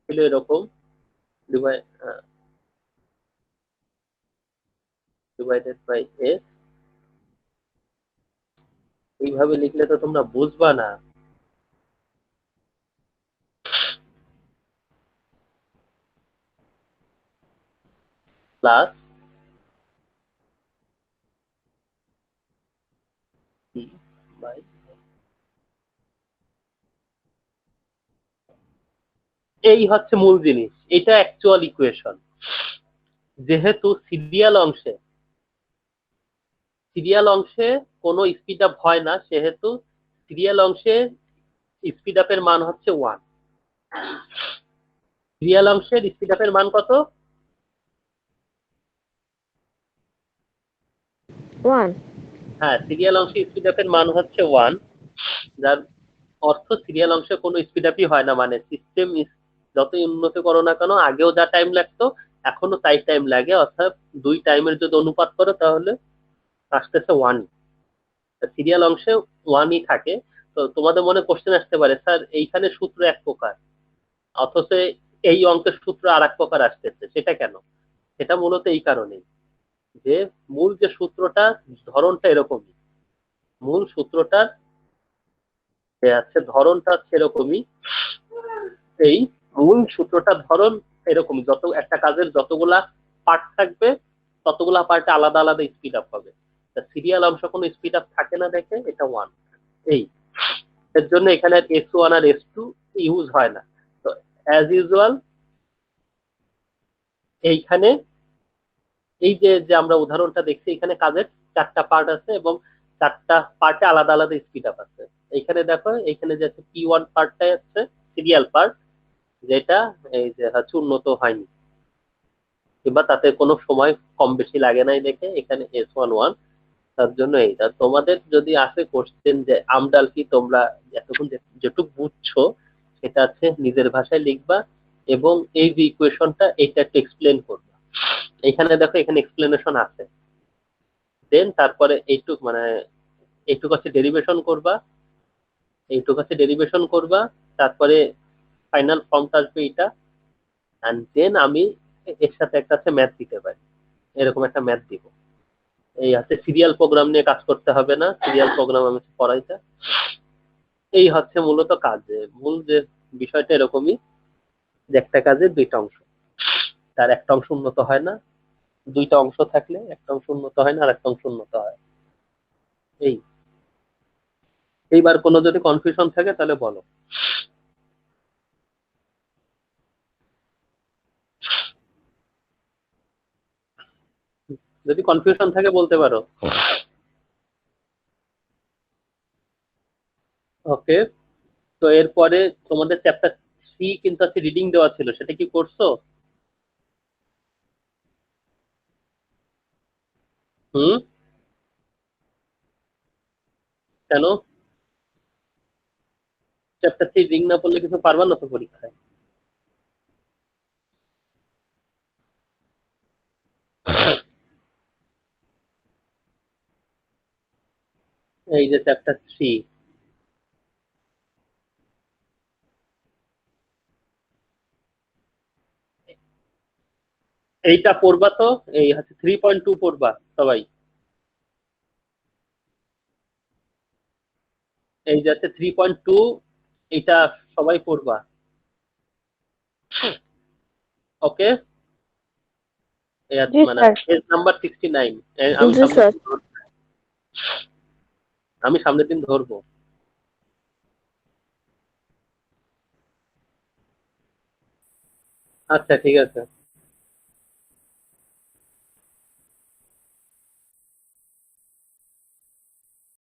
ছিল এরকম ডিভাইডেড বাই এস। এইভাবে লিখলে তো তোমরা বুঝবা না। প্লাস সি বাই, এই হচ্ছে মূল জিনিস, এটা অ্যাকচুয়াল ইকুয়েশন। যেহেতু সিরিয়াল অংশে কোনো স্পিড আপ হয় না, সেহেতু সিরিয়াল অংশে স্পিড আপের মান হচ্ছে 1। সিরিয়াল অংশের স্পিড আপের মান কত? 1। হ্যাঁ, সিরিয়াল অংশে স্পিড আপের মান হচ্ছে 1, যার অর্থ সিরিয়াল অংশে কোনো স্পিড আপই হয় না, মানে সিস্টেম যতই উন্নত করো না কেন আগেও যা টাইম লাগতো এখনো তাই টাইম লাগে, অর্থাৎ দুই টাইমের যদি অনুপাত করো তাহলে আসতেছে 1। সিরিয়াল অংশে 1ই থাকে। তো তোমাদের মনে কোশ্চেন আসতে পারে, স্যার এইখানে সূত্র এক প্রকার অথচ এই অঙ্কের সূত্র আর এক প্রকার আসতেছে, সেটা কেন? সেটা মূলত এই কারণেই যে মূল যে সূত্রটা ধরনটা এরকমই, মূল সূত্রটার যে আছে ধরনটা হচ্ছে এরকমই। এই মূল সূত্রটার ধরন এরকমই, যত একটা কাজের যতগুলা পার্ট থাকবে ততগুলা পার্টে আলাদা আলাদা স্পিড আপ হবে। সিরিয়াল অংশ কোনো স্পিড আপ থাকে না দেখে এটা 1। এই এর জন্য এখানে S1 আর S2 ইউজ হয় না। তো অ্যাজ ইউজুয়াল এইখানে এই যে যে আমরা উদাহরণটা দেখছি, এখানে কাজের 4টা পার্ট আছে এবং 4টা পার্টে আলাদা আলাদা স্পিড আপ আছে। এইখানে দেখো, এইখানে যে P1 পার্টটাই আছে সিরিয়াল পার্ট, যেটা এই যে হচ্ছে উন্নত হয়নি কিংবা তাতে কোনো সময় কম বেশি লাগে নাই দেখে এখানে S11। তার জন্য এইটা তোমাদের যদি আসে কোশ্চেন যে আমডাল কি, তোমরা এতক্ষণ যেটুকু বুঝছো সেটা আছে নিজের ভাষায় লিখবা এবং এই যে ইকুয়েশনটা এটা একটু এক্সপ্লেন করবা। এখানে দেখো, এখানে এক্সপ্লেনেশন আছে। দেন তারপরে এইটুক আছে ডেরিভেশন করবা, তারপরে ফাইনাল ফর্মটা আসবে এটা। এন্ড দেন আমি এর সাথে একটা আছে ম্যাথ দিতে পারি, এরকম একটা ম্যাথ দিব। এই হচ্ছে সিরিয়াল প্রোগ্রাম নিয়ে কাজ করতে হবে না, সিরিয়াল প্রোগ্রাম আমি পড়াইতে। এই হচ্ছে মূলত কাজ, মূল যে বিষয়টা এরকমই যে একটা কাজের দুইটা অংশ, তার একটা অংশ উন্নত হয় না, দুইটা অংশ থাকলে একটা অংশ উন্নত হয় না আর একটা অংশ উন্নত হয়। এই এইবার কোনো যদি কনফিউশন থাকে তাহলে বলো। যদি কনফিউশন থাকে বলতে পারো। ওকে, তো এরপরে তোমাদের চ্যাপ্টার 3 কিন্তু আছে রিডিং দেওয়া ছিল, সেটা কি করছো? হুম, কেন? চ্যাপ্টার 3 রিডিং না পড়লে কিছু পারবা না তো পরীক্ষায়। এই যে চ্যাপ্টার 3, এইটা পড়বা তো? এই হচ্ছে 3.2 পড়বা সবাই। এই যে আছে 3.2, এটা সবাই পড়বা। ওকে, জি মানে স্যার। Page number 69। আমি জি সামনের স্যার। দিন আমি সামনের দিন ধরবো। আচ্ছা ঠিক আছে।